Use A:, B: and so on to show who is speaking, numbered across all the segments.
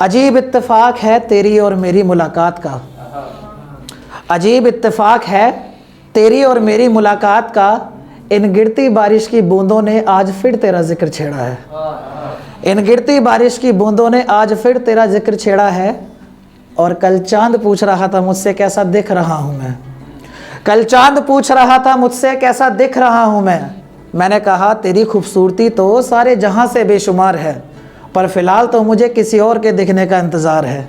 A: अजीब इत्तेफाक है तेरी और मेरी मुलाकात का, अजीब इत्तेफाक है तेरी और मेरी मुलाकात का। इन गिरती बारिश की बूंदों ने आज फिर तेरा जिक्र छेड़ा है। इन गिरती बारिश की बूंदों ने आज फिर तेरा जिक्र छेड़ा है। और कल चांद पूछ रहा था मुझसे कैसा दिख रहा हूँ मैं। कल चांद पूछ रहा था मुझसे कैसा दिख रहा हूँ मैं। मैंने कहा तेरी खूबसूरती तो सारे जहां से बेशुमार है, पर फिलहाल तो मुझे किसी और के दिखने का इंतज़ार है।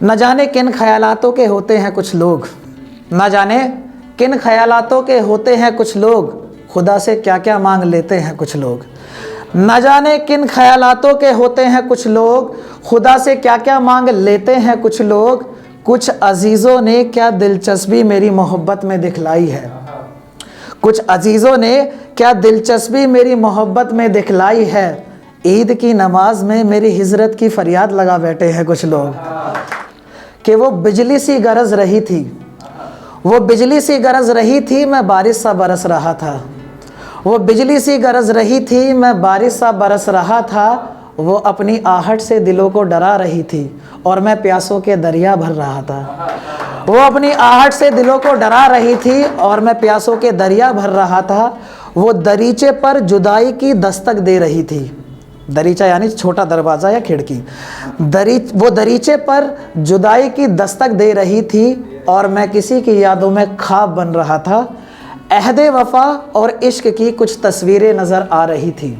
A: न जाने किन ख्यालातों के होते हैं कुछ लोग, न जाने किन ख्यालातों के होते हैं कुछ लोग, खुदा से क्या क्या मांग लेते हैं कुछ लोग। न जाने किन ख्यालातों के होते हैं कुछ लोग, खुदा से क्या क्या मांग लेते हैं कुछ लोग। कुछ अजीज़ों ने क्या दिलचस्पी मेरी मोहब्बत में दिखलाई है, कुछ अजीज़ों ने क्या दिलचस्पी मेरी मोहब्बत में दिखलाई है। ईद की नमाज में मेरी हिजरत की फरियाद लगा बैठे हैं कुछ लोग कि वो बिजली सी गरज रही थी, वो बिजली सी गरज रही थी, मैं बारिश सा बरस रहा था। वो बिजली सी गरज रही थी, मैं बारिश सा बरस रहा था। वो अपनी आहट से दिलों को डरा रही थी और मैं प्यासों के दरिया भर रहा था। वो अपनी आहट से दिलों को डरा रही थी और मैं प्यासों के दरिया भर रहा था। वो दरीचे पर जुदाई की दस्तक दे रही थी। दरीचा यानी छोटा दरवाज़ा या खिड़की। वो दरीचे पर जुदाई की दस्तक दे रही थी और मैं किसी की यादों में ख्वाब बन रहा था। अहदे वफ़ा और इश्क की कुछ तस्वीरें नज़र आ रही थी।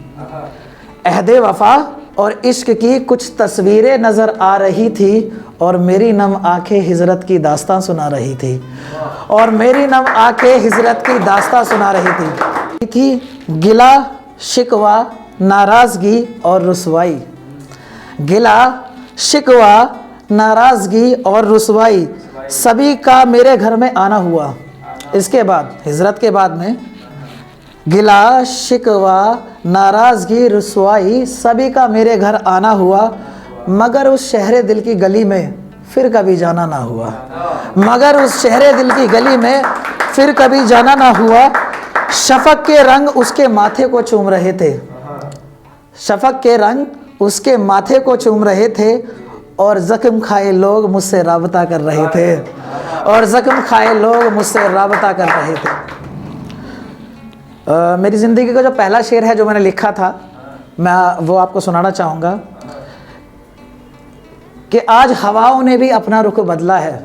A: अहदे वफ़ा और इश्क की कुछ तस्वीरें नज़र आ रही थी और मेरी नम आंखें हिजरत की दास्तां सुना रही थी। और मेरी नम आंखें हिजरत की दास्तां सुना रही थी। गिला शिकवा नाराज़गी और रुसवाई, गिला शिकवा नाराज़गी और रुसवाई सभी का मेरे घर में आना हुआ। इसके बाद हिजरत के बाद में गिला शिकवा नाराज़गी रुसवाई सभी का मेरे घर आना हुआ, मगर उस शहरे दिल की गली में फिर कभी जाना ना हुआ। मगर उस शहरे दिल की गली में फिर कभी जाना ना हुआ। शफक के रंग उसके माथे को चूम रहे थे, शफक के रंग उसके माथे को चूम रहे थे और ज़ख्म खाए लोग मुझसे राबता कर रहे थे, और ज़ख्म खाए लोग मुझसे राबता कर रहे थे। मेरी ज़िंदगी का जो पहला शेर है जो मैंने लिखा था, मैं वो आपको सुनाना चाहूँगा कि आज हवाओं ने भी अपना रुख बदला है।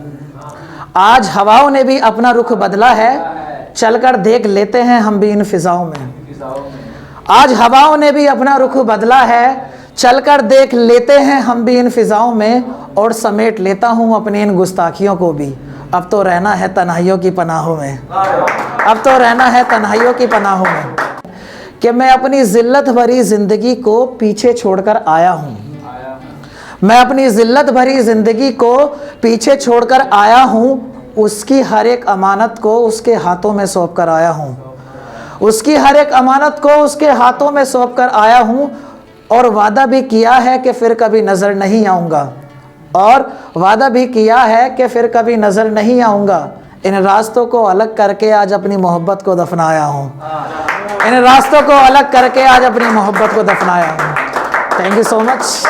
A: आज हवाओं ने भी अपना रुख बदला है, चलकर देख लेते हैं हम भी इन फिजाओं में। आज हवाओं ने भी अपना रुख बदला है, चलकर देख लेते हैं हम भी इन फिजाओं में। और समेट लेता हूँ अपनी इन गुस्ताखियों को भी, अब तो रहना है तन्हाइयों की पनाहों में। अब तो रहना है तन्हाइयों की पनाहों में कि मैं अपनी जिल्लत भरी ज़िंदगी को पीछे छोड़कर आया हूँ। मैं अपनी जिल्लत भरी ज़िंदगी को पीछे छोड़कर आया हूँ। उसकी हर एक अमानत को उसके हाथों में सौंप कर आया हूँ। उसकी हर एक अमानत को उसके हाथों में सौंप कर आया हूँ। और वादा भी किया है कि फिर कभी नज़र नहीं आऊँगा, और वादा भी किया है कि फिर कभी नज़र नहीं आऊँगा। इन रास्तों को अलग करके आज अपनी मोहब्बत को दफनाया हूँ। इन रास्तों को अलग करके आज अपनी मोहब्बत को दफनाया हूँ। Thank you so much.